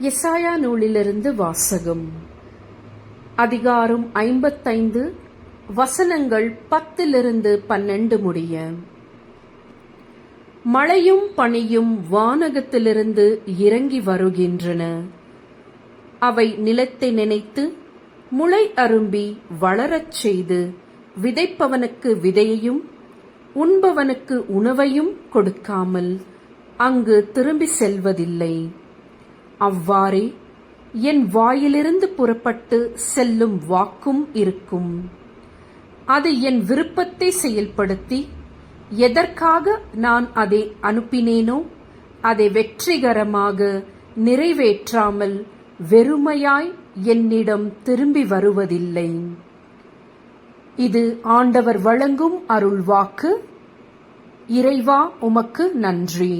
எசாயா நூலிலிருந்து வாசகம். அதிகாரம் 55, வசனங்கள் 10-12 முடிய. மழையும் பனியும் வானகத்திலிருந்து இறங்கி வருகின்றன. அவை நிலத்தை நினைத்து முளை அரும்பி வளரச் செய்து விதைப்பவனுக்கு விதையையும் உண்பவனுக்கு உணவையும் கொடுக்காமல் அங்கு திரும்பி செல்வதில்லை. அவ்வாறே என் வாயிலிருந்து புறப்பட்டு செல்லும் வாக்கும் இருக்கும். அது என் விருப்பத்தை செயல்படுத்தி எதற்காக நான் அதை அனுப்பினேனோ அதை வெற்றிகரமாக நிறைவேற்றாமல் வெறுமையாய் என்னிடம் திரும்பி வருவதில்லை. இது ஆண்டவர் வழங்கும் அருள்வாக்கு. இறைவா, உமக்கு நன்றி.